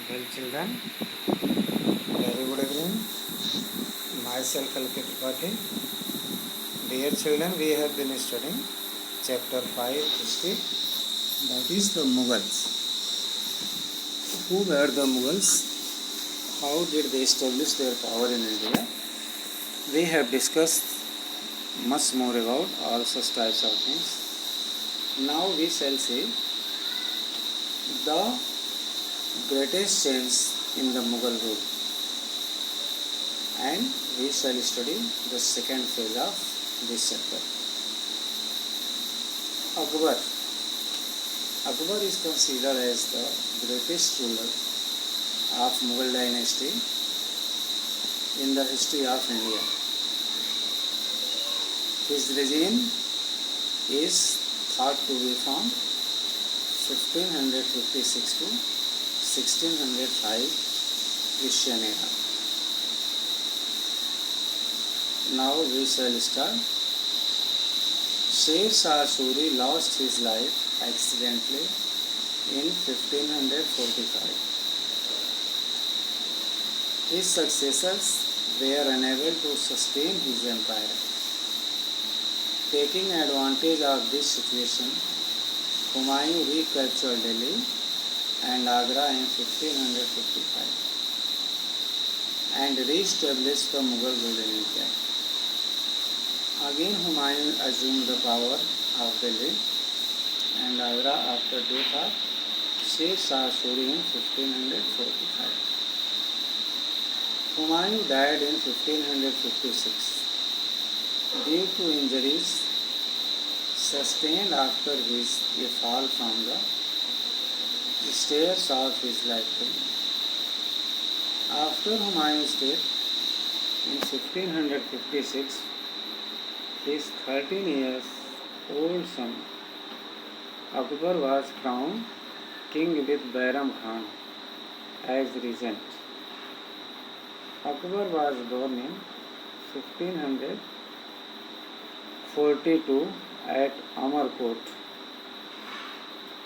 Well, children, very good evening. Myself, Kalki Tripathi. Dear children, we have been studying chapter 5 history, that is the Mughals. Who were the Mughals? How did they establish their power in India? We have discussed much more about all such types of things. Now we shall see the greatest change in the Mughal rule, and we shall study the second phase of this chapter. Akbar. Akbar is considered as the greatest ruler of Mughal dynasty in the history of India. His regime is thought to be from 1556 to 1605 Christian era. Now we shall start. Sher Shah Suri lost his life accidentally in 1545. His successors were unable to sustain his empire. Taking advantage of this situation, Humayun recaptured Delhi and Agra in 1555 and re-established the Mughal rule in India. Again Humayun assumed the power of Delhi and Agra after death of Sher Shah Suri in 1545. Humayun died in 1556 due to injuries sustained after his fall from the stairs of his lifetime. After Humayun's death in 1556, his 13 years old son Akbar was crowned king with Bairam Khan as regent. Akbar was born in 1542 at Amarkot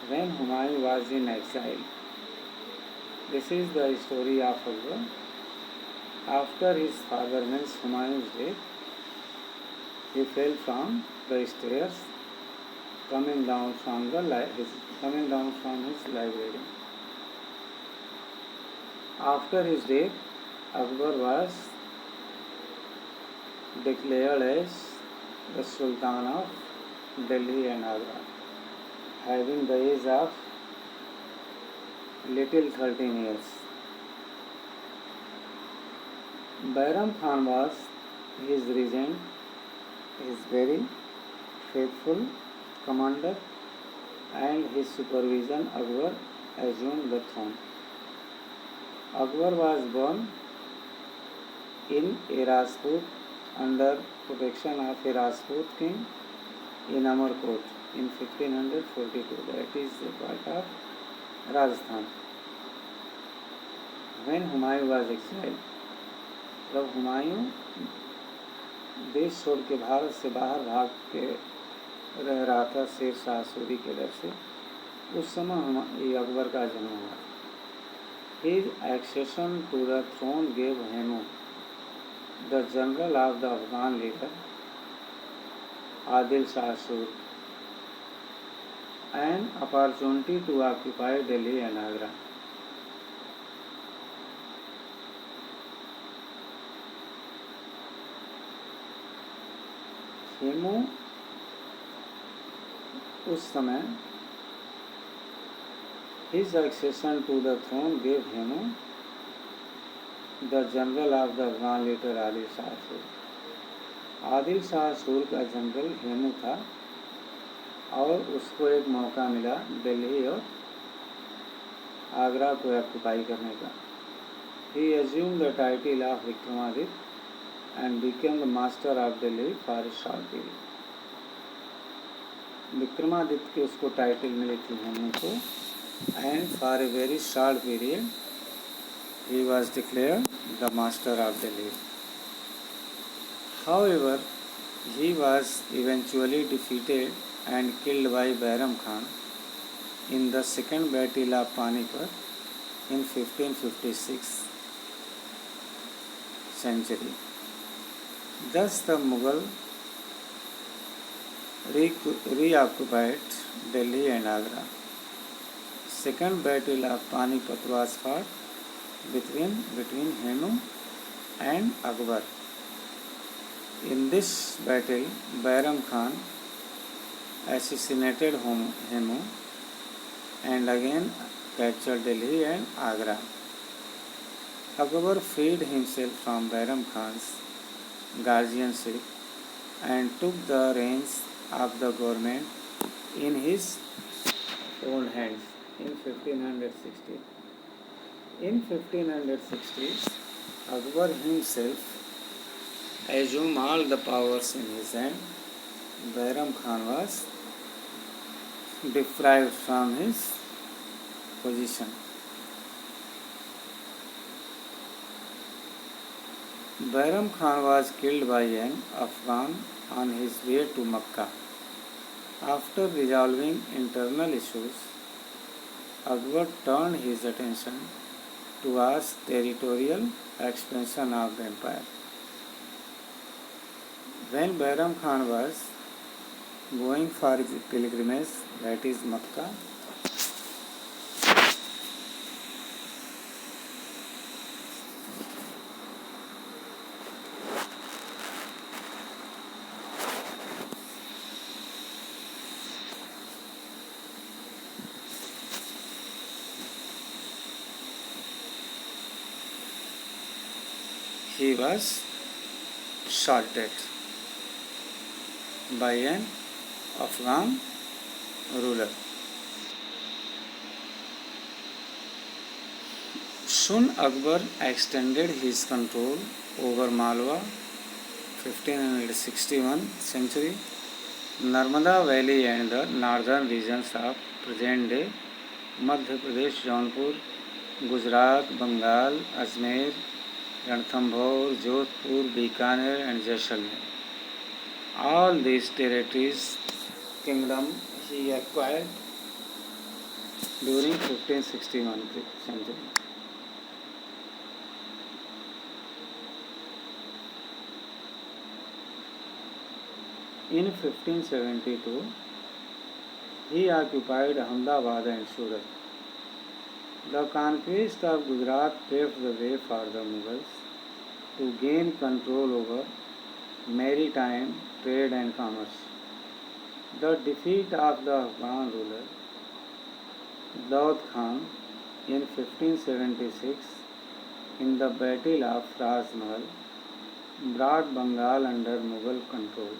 when Humayun was in exile. This is the story of Akbar. After his father means Humayun's death, he fell from the stairs coming down from his library. After his death, Akbar was declared as the Sultan of Delhi and Agra, having the age of little 13 years. Bairam Khan was his regent, his very faithful commander, and his supervision Akbar assumed the throne. Akbar was born in Rajput under protection of a Rajput king in Amarkot in 1542. That is a part of Rajasthan. When Humayun was exiled, जब हुमायूं देश छोड़ के भारत से बाहर भाग के रह रहा था शेर शाह सूरी के डर से, उस समय ये अकबर का जन्म हुआ. His accession to the throne gave Hemu, the general of the Afghan leader Adil Shah Sur, an opportunity to occupy Delhi and Agra. Hemu उस समय his accession to the throne gave Hemu, the general of the Afghan leader Adil Shah Sur. Adil Shah सूर का general Hemu था और उसको एक मौका मिला दिल्ली और आगरा को ऑक्युपाई करने का. He assumed the title of Vikramaditya and became the master of Delhi for a short period. Vikramaditya की उसको टाइटल मिली थी हेमू को, and for a very short period he was declared the master of Delhi. However, he was eventually defeated and killed by Bairam Khan in the second battle of Panipat in 1556 century. Thus the Mughal reoccupied Delhi and Agra. Second battle of Panipat was fought between Henu and Akbar. In this battle, Bairam Khan assassinated Henu and again captured Delhi and Agra. Akbar freed himself from Bairam Khan's guardianship and took the reins of the government in his own hands in 1560. In 1560, Akbar himself assumed all the powers in his hand. Bairam Khan was deprived from his position. Bairam Khan was killed by an Afghan on his way to Makkah. After resolving internal issues, Akbar turned his attention towards territorial expansion of the empire. When Bairam Khan was going for his pilgrimage, that is Makkah, he was shot dead by an Afghan ruler. Soon Akbar extended his control over Malwa, 1561 century, Narmada Valley and the northern regions of present-day Madhya Pradesh, Jaunpur, Gujarat, Bengal, Ajmer, Ranthambore, Jodhpur, Bikaner and Jaisalmer. All these territories, kingdom he acquired during 1561 century. In 1572, he occupied Ahmedabad and Surat. The conquest of Gujarat paved the way for the Mughals to gain control over maritime trade and commerce. The defeat of the Afghan ruler Daud Khan in 1576 in the Battle of Ras Mahal brought Bengal under Mughal control.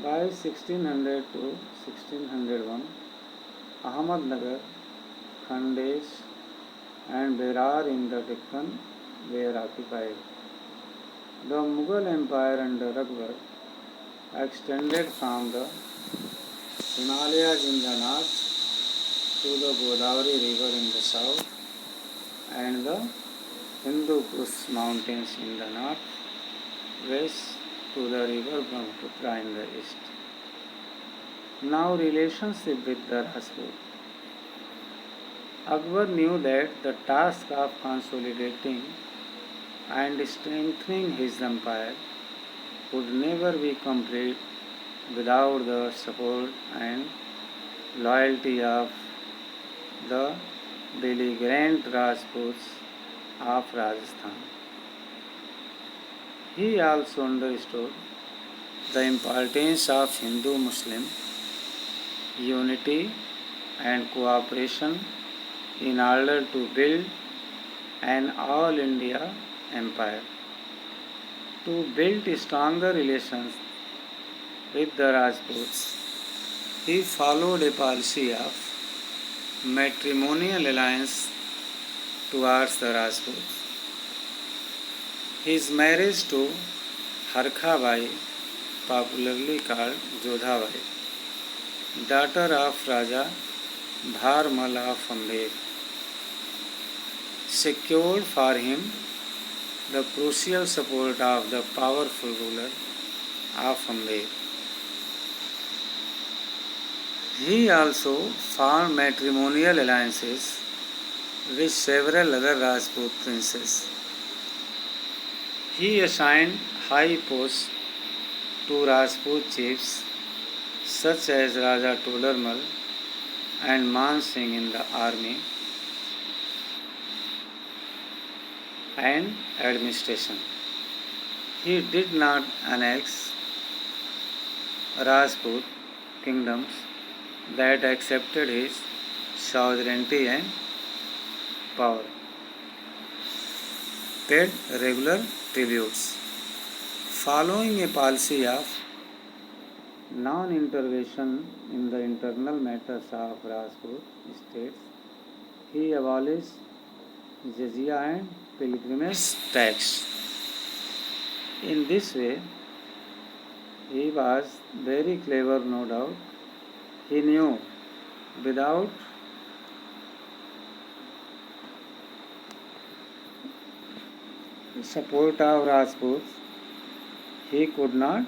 By 1600 to 1601, Ahmednagar, Khandesh and Berar in the Deccan were occupied. The Mughal Empire under Akbar extended from the Himalayas in the north to the Godavari River in the south and the Hindu Kush mountains in the north, west to the river Brahmaputra in the east. Now relationship with the Rajput. Akbar knew that the task of consolidating and strengthening his empire would never be complete without the support and loyalty of the belligerent Rajputs of Rajasthan. He also understood the importance of Hindu-Muslim unity and cooperation in order to build an all-India empire. To build stronger relations with the Rajputs, he followed a policy of matrimonial alliance towards the Rajputs. His marriage to Harkha Bai, popularly called Jodha Bai, daughter of Raja Dharmal of Amber, secured for him the crucial support of the powerful ruler of Amber. He also formed matrimonial alliances with several other Rajput princes. He assigned high posts to Rajput chiefs such as Raja Todarmal and Man Singh in the army and administration. He did not annex Rajput kingdoms that accepted his sovereignty and power, paid regular tributes. Following a policy of non-intervention in the internal matters of Rajput states, he abolished jizya and pilgrimage tax. In this way, he was very clever, no doubt. He knew without support of Rajputs, he could not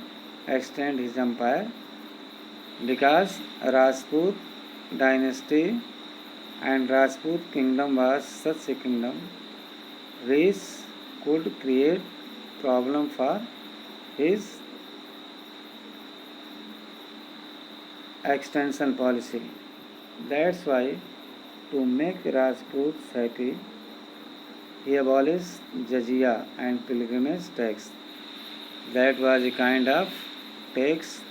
extend his empire because Rajput dynasty and Rajput kingdom was such a kingdom which could create problem for his extension policy. That's why, to make Rajputs happy, he abolished jizya and pilgrimage tax. That was a kind of tax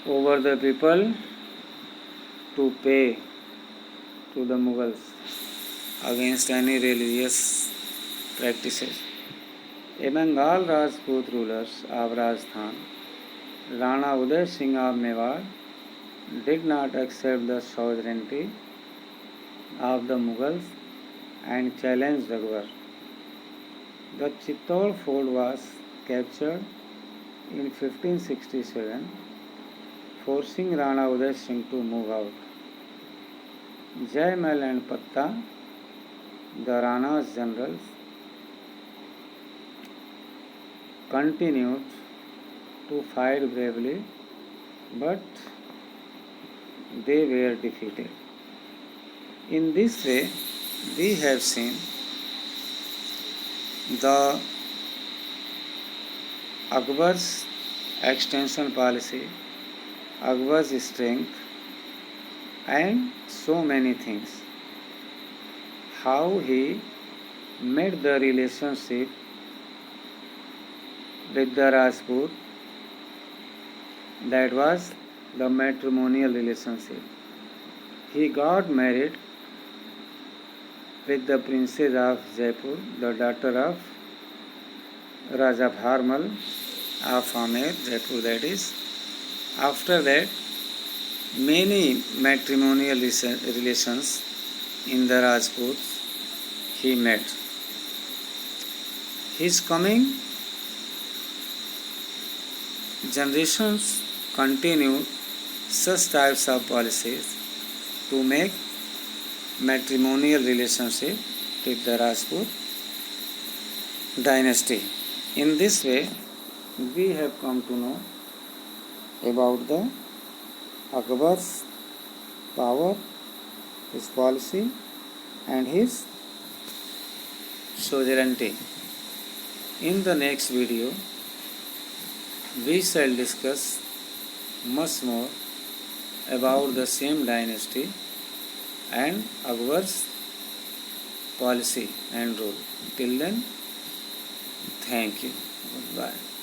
over the people to pay to the Mughals against any religious practices. Among all Rajput rulers of Rajasthan, Rana Uday Singh of Mewar did not accept the sovereignty of the Mughals and challenged Akbar. The Chittor fort was captured in 1567, forcing Rana Uday Singh to move out. Jaimal and Patta, the Rana's generals, continued to fight bravely, but they were defeated. In this way, we have seen the Akbar's extension policy, Akbar's strength, and so many things. How he made the relationship with the Rajput, that was the matrimonial relationship. He got married with the princess of Jaipur, the daughter of Raja Bharmal of Amer, Jaipur that is. After that, many matrimonial relations in the Rajputs he met. His coming generations continued such types of policies to make matrimonial relationship with the Rajput dynasty. In this way, we have come to know about the Akbar's power, his policy, and his sovereignty. In the next video, we shall discuss much more about the same dynasty and Akbar's policy and rule. Till then, thank you. Goodbye.